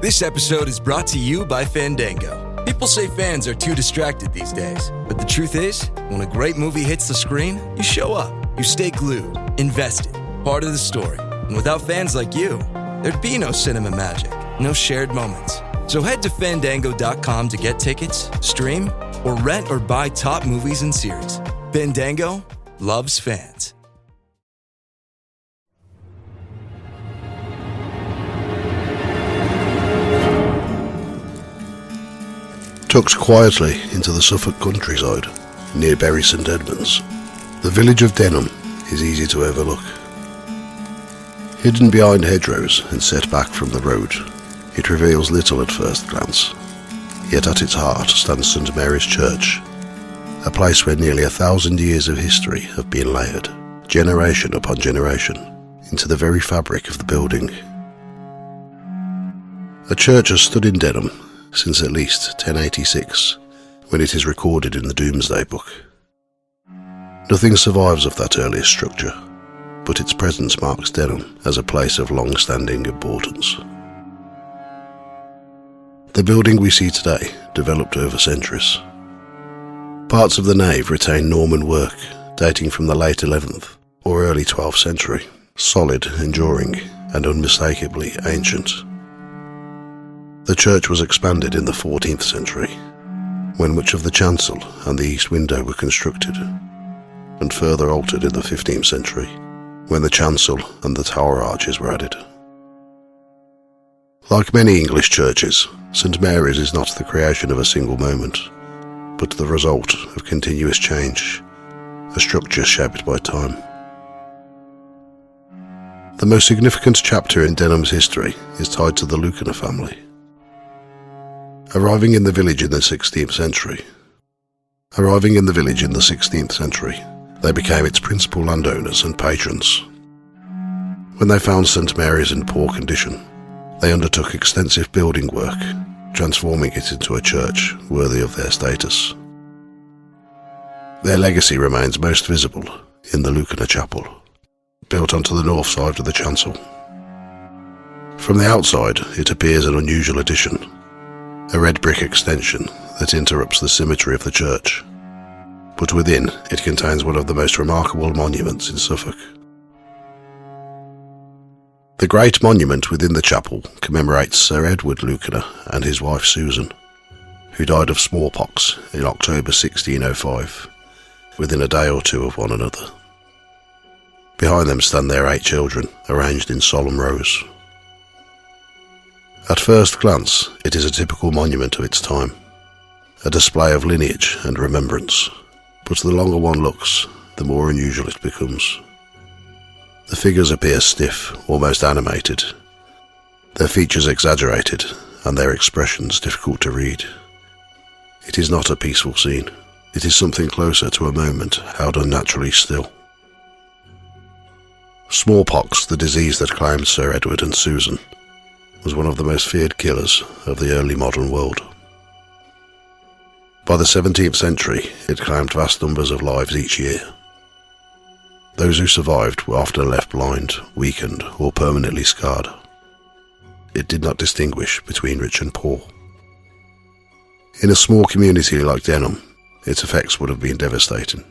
This episode is brought to you by Fandango. People say fans are too distracted these days, but the truth is, when a great movie hits the screen, you show up. You stay glued, invested, part of the story. And without fans like you, there'd be no cinema magic, no shared moments. So head to Fandango.com to get tickets, stream, or rent or buy top movies and series. Fandango loves fans. Tucked quietly into the Suffolk countryside, near Bury St Edmunds, the village of Denham is easy to overlook. Hidden behind hedgerows and set back from the road, it reveals little at first glance. Yet at its heart stands St Mary's Church, a place where nearly 1,000 years of history have been layered, generation upon generation, into the very fabric of the building. A church has stood in Denham since at least 1086, when it is recorded in the Domesday Book. Nothing survives of that earliest structure, but its presence marks Denham as a place of long-standing importance. The building we see today developed over centuries. Parts of the nave retain Norman work dating from the late 11th or early 12th century, solid, enduring, and unmistakably ancient. The church was expanded in the 14th century, when much of the chancel and the east window were constructed, and further altered in the 15th century, when the chancel and the tower arches were added. Like many English churches, St Mary's is not the creation of a single moment, but the result of continuous change, a structure shaped by time. The most significant chapter in Denham's history is tied to the Lewkenor family. Arriving in the village in the 16th century, they became its principal landowners and patrons. When they found St Mary's in poor condition, they undertook extensive building work, transforming it into a church worthy of their status. Their legacy remains most visible in the Lewkenor Chapel, built onto the north side of the chancel. From the outside, it appears an unusual addition, a red brick extension that interrupts the symmetry of the church, but within it contains one of the most remarkable monuments in Suffolk. The great monument within the chapel commemorates Sir Edward Lewkenor and his wife Susan, who died of smallpox in October 1605, within a day or two of one another. Behind them stand their 8 children, arranged in solemn rows. At first glance, it is a typical monument of its time, a display of lineage and remembrance, but the longer one looks, the more unusual it becomes. The figures appear stiff, almost animated, their features exaggerated, and their expressions difficult to read. It is not a peaceful scene. It is something closer to a moment held unnaturally still. Smallpox, the disease that claimed Sir Edward and Susan, was one of the most feared killers of the early modern world. By the 17th century, it claimed vast numbers of lives each year. Those who survived were often left blind, weakened, or permanently scarred. It did not distinguish between rich and poor. In a small community like Denham, its effects would have been devastating.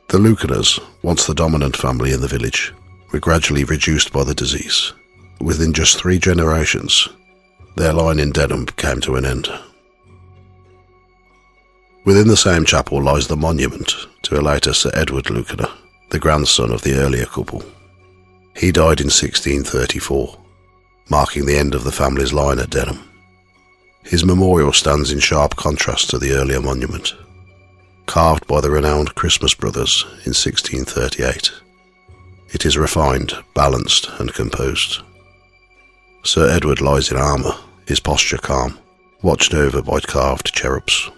The Lewkenors, once the dominant family in the village, were gradually reduced by the disease. Within just 3 generations, their line in Denham came to an end. Within the same chapel lies the monument to a later Sir Edward Lewkenor, the grandson of the earlier couple. He died in 1634, marking the end of the family's line at Denham. His memorial stands in sharp contrast to the earlier monument, carved by the renowned Christmas brothers in 1638. It is refined, balanced, and composed. Sir Edward lies in armour, his posture calm, watched over by carved cherubs.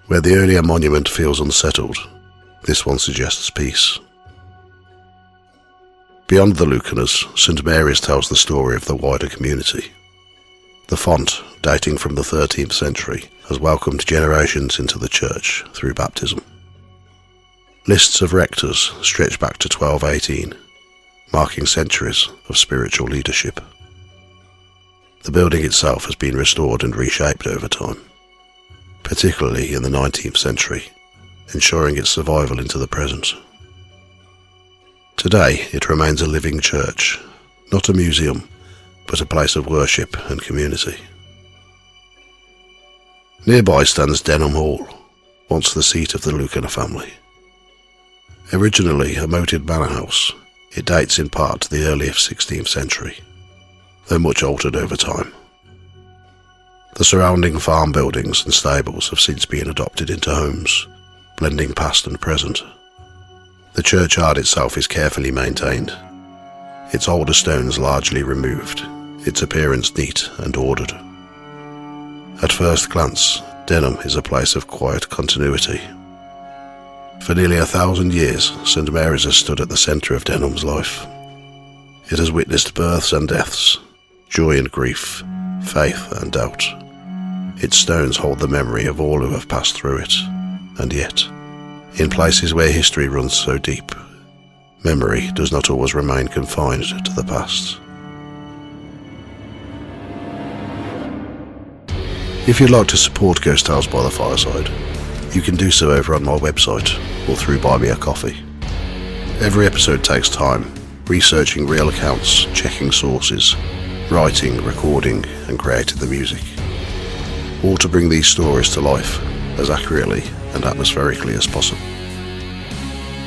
Where the earlier monument feels unsettled, this one suggests peace. Beyond the Lewkenors, St Mary's tells the story of the wider community. The font, dating from the 13th century, has welcomed generations into the church through baptism. Lists of rectors stretch back to 1218, marking centuries of spiritual leadership. The building itself has been restored and reshaped over time, particularly in the 19th century, ensuring its survival into the present. Today, it remains a living church, not a museum, but a place of worship and community. Nearby stands Denham Hall, once the seat of the Lewkenor family. Originally a moated manor house, it dates in part to the early 16th century, though much altered over time. The surrounding farm buildings and stables have since been adopted into homes, blending past and present. The churchyard itself is carefully maintained, its older stones largely removed, its appearance neat and ordered. At first glance, Denham is a place of quiet continuity. For nearly 1,000 years, St Mary's has stood at the centre of Denham's life. It has witnessed births and deaths, joy and grief, faith and doubt. Its stones hold the memory of all who have passed through it, and yet, in places where history runs so deep, memory does not always remain confined to the past. If you'd like to support Ghost Tales by the Fireside, you can do so over on my website or through Buy Me a Coffee. Every episode takes time, researching real accounts, checking sources, writing, recording and creating the music, all to bring these stories to life as accurately and atmospherically as possible.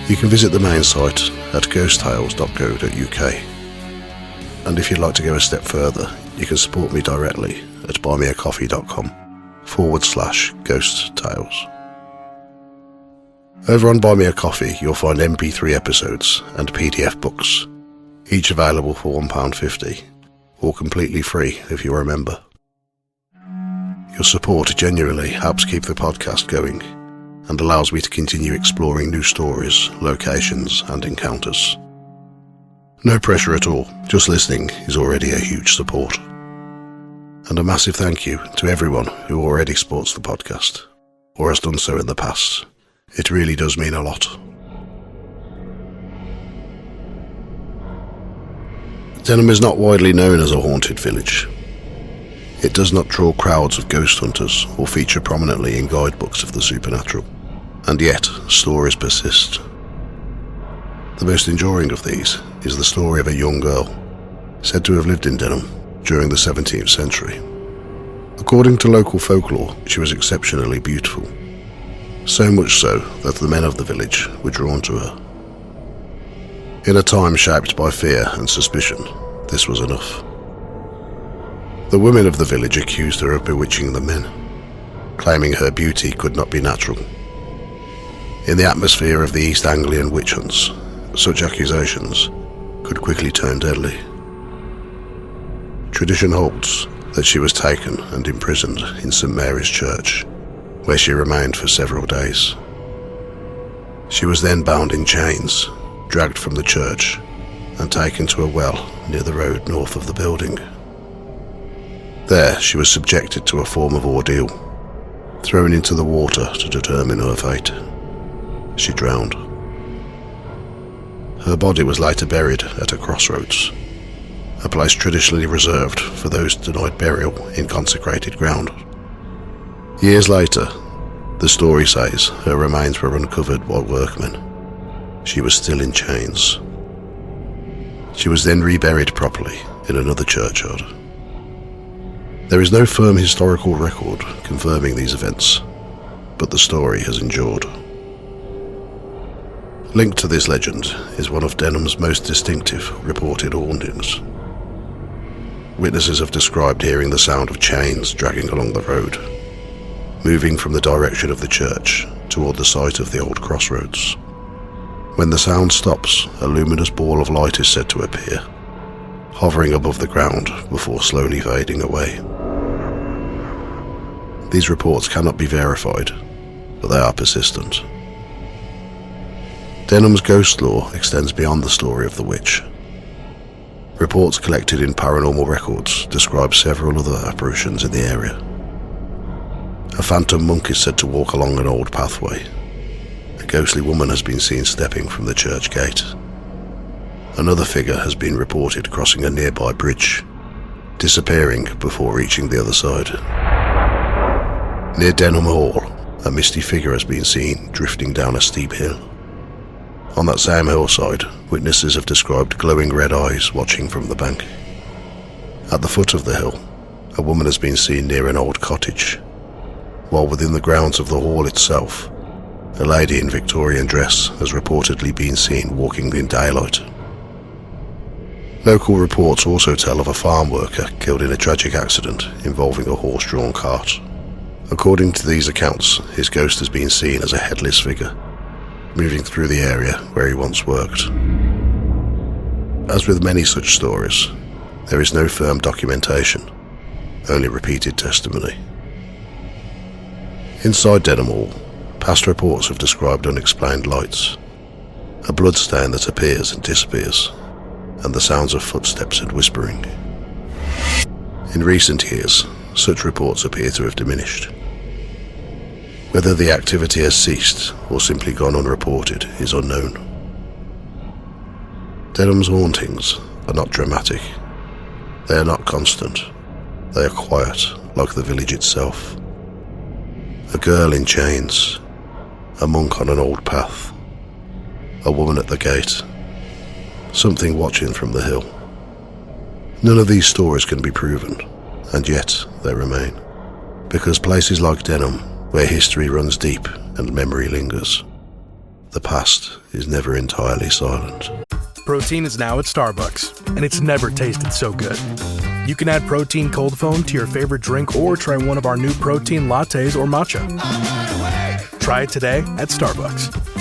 You can visit the main site at ghosttales.co.uk, and if you'd like to go a step further, you can support me directly at buymeacoffee.com/Ghost Tales. Over on Buy Me a Coffee, you'll find MP3 episodes and PDF books, each available for £1.50, or completely free if you're a member. Your support genuinely helps keep the podcast going and allows me to continue exploring new stories, locations and encounters. No pressure at all, just listening is already a huge support. And a massive thank you to everyone who already supports the podcast, or has done so in the past. It really does mean a lot. Denham is not widely known as a haunted village. It does not draw crowds of ghost hunters or feature prominently in guidebooks of the supernatural, and yet stories persist. The most enduring of these is the story of a young girl, said to have lived in Denham during the 17th century. According to local folklore, she was exceptionally beautiful, so much so that the men of the village were drawn to her. In a time shaped by fear and suspicion, this was enough. The women of the village accused her of bewitching the men, claiming her beauty could not be natural. In the atmosphere of the East Anglian witch hunts, such accusations could quickly turn deadly. Tradition holds that she was taken and imprisoned in St Mary's Church, where she remained for several days. She was then bound in chains, dragged from the church, and taken to a well near the road north of the building. There she was subjected to a form of ordeal, thrown into the water to determine her fate. She drowned. Her body was later buried at a crossroads, a place traditionally reserved for those denied burial in consecrated ground. Years later, the story says her remains were uncovered by workmen. She was still in chains. She was then reburied properly in another churchyard. There is no firm historical record confirming these events, but the story has endured. Linked to this legend is one of Denham's most distinctive reported hauntings. Witnesses have described hearing the sound of chains dragging along the road, moving from the direction of the church toward the site of the old crossroads. When the sound stops, a luminous ball of light is said to appear, hovering above the ground before slowly fading away. These reports cannot be verified, but they are persistent. Denham's ghost lore extends beyond the story of the witch. Reports collected in paranormal records describe several other apparitions in the area. A phantom monk is said to walk along an old pathway. A ghostly woman has been seen stepping from the church gate. Another figure has been reported crossing a nearby bridge, disappearing before reaching the other side. Near Denham Hall, a misty figure has been seen drifting down a steep hill. On that same hillside, witnesses have described glowing red eyes watching from the bank. At the foot of the hill, a woman has been seen near an old cottage, while within the grounds of the hall itself, a lady in Victorian dress has reportedly been seen walking in daylight. Local reports also tell of a farm worker killed in a tragic accident involving a horse-drawn cart. According to these accounts, his ghost has been seen as a headless figure, moving through the area where he once worked. As with many such stories, there is no firm documentation, only repeated testimony. Inside Denham Hall, past reports have described unexplained lights, a bloodstain that appears and disappears, and the sounds of footsteps and whispering. In recent years, such reports appear to have diminished. Whether the activity has ceased or simply gone unreported is unknown. Denham's hauntings are not dramatic. They are not constant. They are quiet, like the village itself. A girl in chains, a monk on an old path, a woman at the gate, something watching from the hill. None of these stories can be proven, and yet they remain. Because places like Denham, where history runs deep and memory lingers, the past is never entirely silent. Protein is now at Starbucks, and it's never tasted so good. You can add protein cold foam to your favorite drink or try one of our new protein lattes or matcha. Try it today at Starbucks.